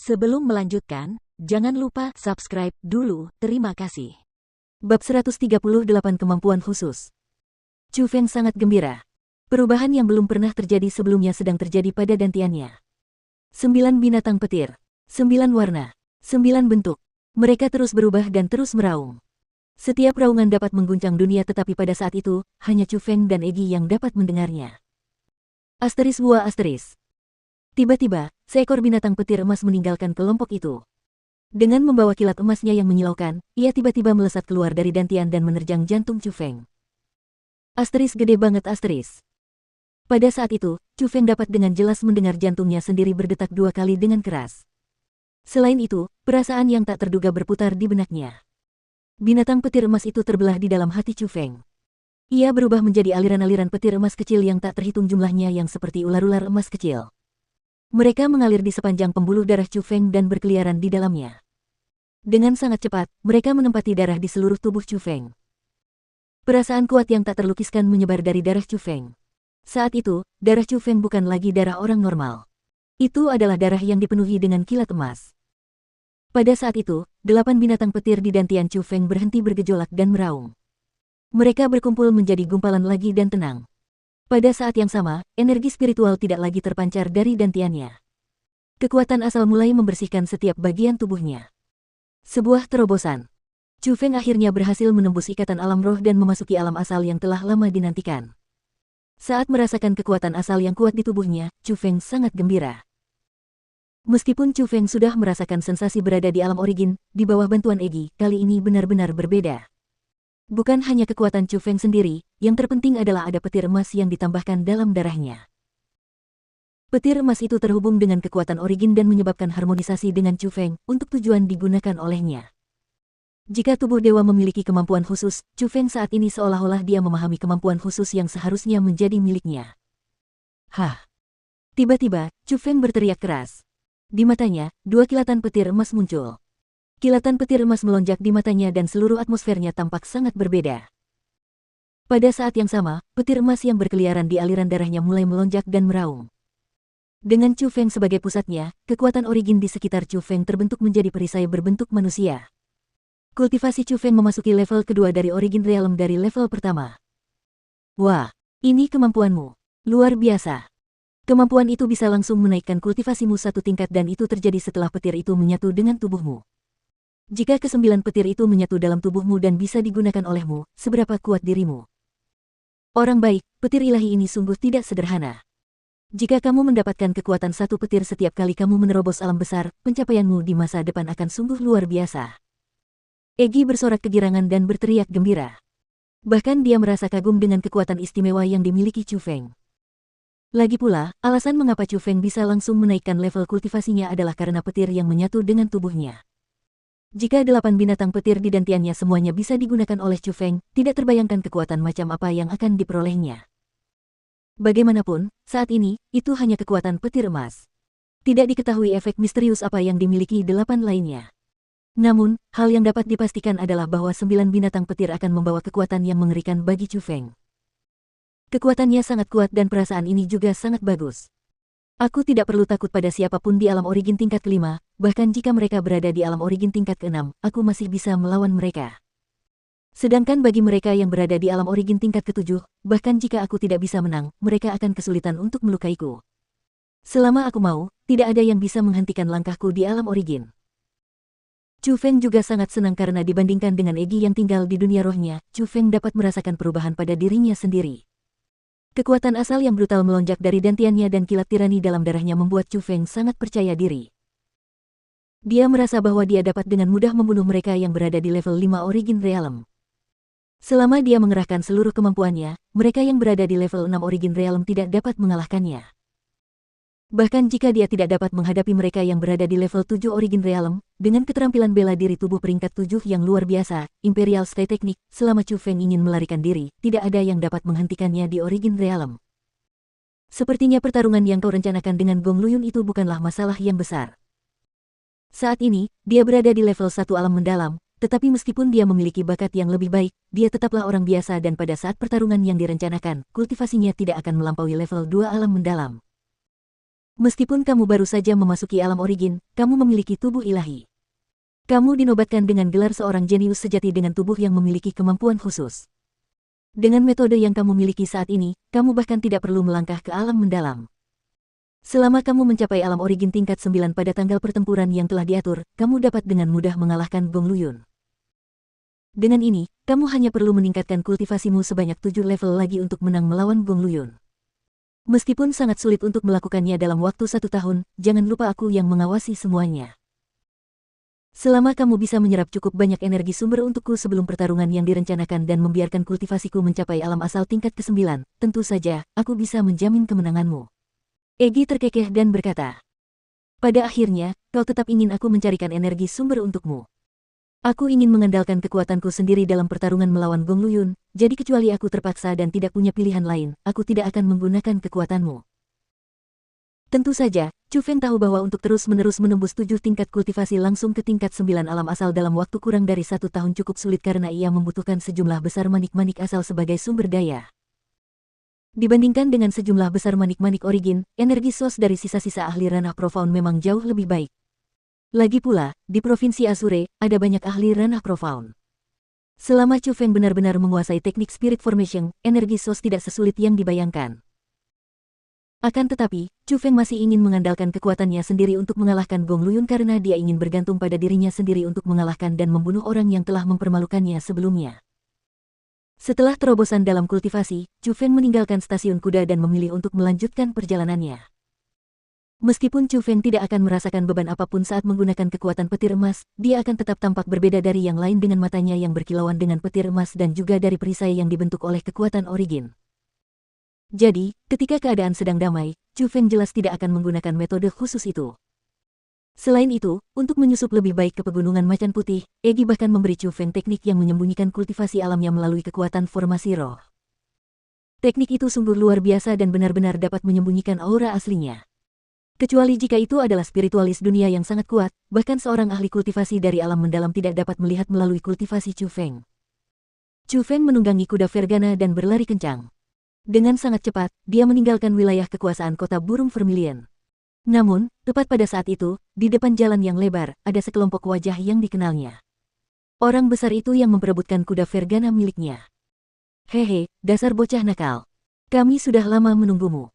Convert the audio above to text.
Sebelum melanjutkan, jangan lupa subscribe dulu, terima kasih. Bab 138 Kemampuan Khusus. Chu Feng sangat gembira. Perubahan yang belum pernah terjadi sebelumnya sedang terjadi pada dantiannya. 9 binatang petir, 9 warna, 9 bentuk. Mereka terus berubah dan terus meraung. Setiap raungan dapat mengguncang dunia, tetapi pada saat itu, hanya Chu Feng dan Egi yang dapat mendengarnya. Asteris buah asteris. Tiba-tiba, seekor binatang petir emas meninggalkan kelompok itu. Dengan membawa kilat emasnya yang menyilaukan, ia tiba-tiba melesat keluar dari dantian dan menerjang jantung Chu Feng. Asteris gede banget asteris. Pada saat itu, Chu Feng dapat dengan jelas mendengar jantungnya sendiri berdetak 2 kali dengan keras. Selain itu, perasaan yang tak terduga berputar di benaknya. Binatang petir emas itu terbelah di dalam hati Chu Feng. Ia berubah menjadi aliran-aliran petir emas kecil yang tak terhitung jumlahnya yang seperti ular-ular emas kecil. Mereka mengalir di sepanjang pembuluh darah Chu Feng dan berkeliaran di dalamnya. Dengan sangat cepat, mereka menempati darah di seluruh tubuh Chu Feng. Perasaan kuat yang tak terlukiskan menyebar dari darah Chu Feng. Saat itu, darah Chu Feng bukan lagi darah orang normal. Itu adalah darah yang dipenuhi dengan kilat emas. Pada saat itu, 8 binatang petir di dantian Chu Feng berhenti bergejolak dan meraung. Mereka berkumpul menjadi gumpalan lagi dan tenang. Pada saat yang sama, energi spiritual tidak lagi terpancar dari dantiannya. Kekuatan asal mulai membersihkan setiap bagian tubuhnya. Sebuah terobosan. Chu Feng akhirnya berhasil menembus ikatan alam roh dan memasuki alam asal yang telah lama dinantikan. Saat merasakan kekuatan asal yang kuat di tubuhnya, Chu Feng sangat gembira. Meskipun Chu Feng sudah merasakan sensasi berada di alam origin, di bawah bantuan Egi, kali ini benar-benar berbeda. Bukan hanya kekuatan Chu Feng sendiri, yang terpenting adalah ada petir emas yang ditambahkan dalam darahnya. Petir emas itu terhubung dengan kekuatan origin dan menyebabkan harmonisasi dengan Chu Feng untuk tujuan digunakan olehnya. Jika tubuh dewa memiliki kemampuan khusus, Chu Feng saat ini seolah-olah dia memahami kemampuan khusus yang seharusnya menjadi miliknya. Hah! Tiba-tiba, Chu Feng berteriak keras. Di matanya, 2 kilatan petir emas muncul. Kilatan petir emas melonjak di matanya dan seluruh atmosfernya tampak sangat berbeda. Pada saat yang sama, petir emas yang berkeliaran di aliran darahnya mulai melonjak dan meraung. Dengan Chu Feng sebagai pusatnya, kekuatan origin di sekitar Chu Feng terbentuk menjadi perisai berbentuk manusia. Kultivasi Chu Feng memasuki level kedua dari origin realm dari level pertama. Wah, ini kemampuanmu. Luar biasa. Kemampuan itu bisa langsung menaikkan kultivasimu 1 tingkat dan itu terjadi setelah petir itu menyatu dengan tubuhmu. Jika ke-9 petir itu menyatu dalam tubuhmu dan bisa digunakan olehmu, seberapa kuat dirimu? Orang baik, petir ilahi ini sungguh tidak sederhana. Jika kamu mendapatkan kekuatan 1 petir setiap kali kamu menerobos alam besar, pencapaianmu di masa depan akan sungguh luar biasa. Egi bersorak kegirangan dan berteriak gembira. Bahkan dia merasa kagum dengan kekuatan istimewa yang dimiliki Chu Feng. Lagi pula, alasan mengapa Chu Feng bisa langsung menaikkan level kultivasinya adalah karena petir yang menyatu dengan tubuhnya. Jika 8 binatang petir di dantiannya semuanya bisa digunakan oleh Chu Feng, tidak terbayangkan kekuatan macam apa yang akan diperolehnya. Bagaimanapun, saat ini, itu hanya kekuatan petir emas. Tidak diketahui efek misterius apa yang dimiliki 8 lainnya. Namun, hal yang dapat dipastikan adalah bahwa 9 binatang petir akan membawa kekuatan yang mengerikan bagi Chu Feng. Kekuatannya sangat kuat dan perasaan ini juga sangat bagus. Aku tidak perlu takut pada siapapun di alam origin tingkat ke-5, bahkan jika mereka berada di alam origin tingkat ke-6, aku masih bisa melawan mereka. Sedangkan bagi mereka yang berada di alam origin tingkat ke-7, bahkan jika aku tidak bisa menang, mereka akan kesulitan untuk melukaiku. Selama aku mau, tidak ada yang bisa menghentikan langkahku di alam origin. Chu Feng juga sangat senang karena dibandingkan dengan Egi yang tinggal di dunia rohnya, Chu Feng dapat merasakan perubahan pada dirinya sendiri. Kekuatan asal yang brutal melonjak dari dantiannya dan kilat tirani dalam darahnya membuat Chu Feng sangat percaya diri. Dia merasa bahwa dia dapat dengan mudah membunuh mereka yang berada di level 5 origin realm. Selama dia mengerahkan seluruh kemampuannya, mereka yang berada di level 6 origin realm tidak dapat mengalahkannya. Bahkan jika dia tidak dapat menghadapi mereka yang berada di level 7 origin realm, dengan keterampilan bela diri tubuh peringkat 7 yang luar biasa, Imperial Sky Technique, selama Chu Feng ingin melarikan diri, tidak ada yang dapat menghentikannya di origin realm. Sepertinya pertarungan yang kau rencanakan dengan Gong Luyun itu bukanlah masalah yang besar. Saat ini, dia berada di level 1 alam mendalam, tetapi meskipun dia memiliki bakat yang lebih baik, dia tetaplah orang biasa dan pada saat pertarungan yang direncanakan, kultivasinya tidak akan melampaui level 2 alam mendalam. Meskipun kamu baru saja memasuki alam origin, kamu memiliki tubuh ilahi. Kamu dinobatkan dengan gelar seorang jenius sejati dengan tubuh yang memiliki kemampuan khusus. Dengan metode yang kamu miliki saat ini, kamu bahkan tidak perlu melangkah ke alam mendalam. Selama kamu mencapai alam origin tingkat 9 pada tanggal pertempuran yang telah diatur, kamu dapat dengan mudah mengalahkan Gong Luyun. Dengan ini, kamu hanya perlu meningkatkan kultivasimu sebanyak 7 level lagi untuk menang melawan Gong Luyun. Meskipun sangat sulit untuk melakukannya dalam waktu 1 tahun, jangan lupa aku yang mengawasi semuanya. Selama kamu bisa menyerap cukup banyak energi sumber untukku sebelum pertarungan yang direncanakan dan membiarkan kultivasiku mencapai alam asal tingkat ke-9, tentu saja, aku bisa menjamin kemenanganmu. Egi terkekeh dan berkata, pada akhirnya, kau tetap ingin aku mencarikan energi sumber untukmu. Aku ingin mengandalkan kekuatanku sendiri dalam pertarungan melawan Gong Luyun, jadi kecuali aku terpaksa dan tidak punya pilihan lain, aku tidak akan menggunakan kekuatanmu. Tentu saja, Chu Feng tahu bahwa untuk terus-menerus menembus 7 tingkat kultivasi langsung ke tingkat 9 alam asal dalam waktu kurang dari 1 tahun cukup sulit karena ia membutuhkan sejumlah besar manik-manik asal sebagai sumber daya. Dibandingkan dengan sejumlah besar manik-manik origin, energi sos dari sisa-sisa ahli ranah profound memang jauh lebih baik. Lagi pula, di Provinsi Azure, ada banyak ahli ranah profound. Selama Chu Feng benar-benar menguasai teknik Spirit Formation, energi sos tidak sesulit yang dibayangkan. Akan tetapi, Chu Feng masih ingin mengandalkan kekuatannya sendiri untuk mengalahkan Gong Luyun karena dia ingin bergantung pada dirinya sendiri untuk mengalahkan dan membunuh orang yang telah mempermalukannya sebelumnya. Setelah terobosan dalam kultivasi, Chu Feng meninggalkan stasiun kuda dan memilih untuk melanjutkan perjalanannya. Meskipun Chu Feng tidak akan merasakan beban apapun saat menggunakan kekuatan petir emas, dia akan tetap tampak berbeda dari yang lain dengan matanya yang berkilauan dengan petir emas dan juga dari perisai yang dibentuk oleh kekuatan origin. Jadi, ketika keadaan sedang damai, Chu Feng jelas tidak akan menggunakan metode khusus itu. Selain itu, untuk menyusup lebih baik ke pegunungan macan putih, Egi bahkan memberi Chu Feng teknik yang menyembunyikan kultivasi alamnya melalui kekuatan formasi roh. Teknik itu sungguh luar biasa dan benar-benar dapat menyembunyikan aura aslinya. Kecuali jika itu adalah spiritualis dunia yang sangat kuat, bahkan seorang ahli kultivasi dari alam mendalam tidak dapat melihat melalui kultivasi Chu Feng. Chu Feng menunggangi kuda Vergana dan berlari kencang. Dengan sangat cepat, dia meninggalkan wilayah kekuasaan kota burung Vermilion. Namun, tepat pada saat itu, di depan jalan yang lebar, ada sekelompok wajah yang dikenalnya. Orang besar itu yang memperebutkan kuda Vergana miliknya. Hehe, dasar bocah nakal. Kami sudah lama menunggumu.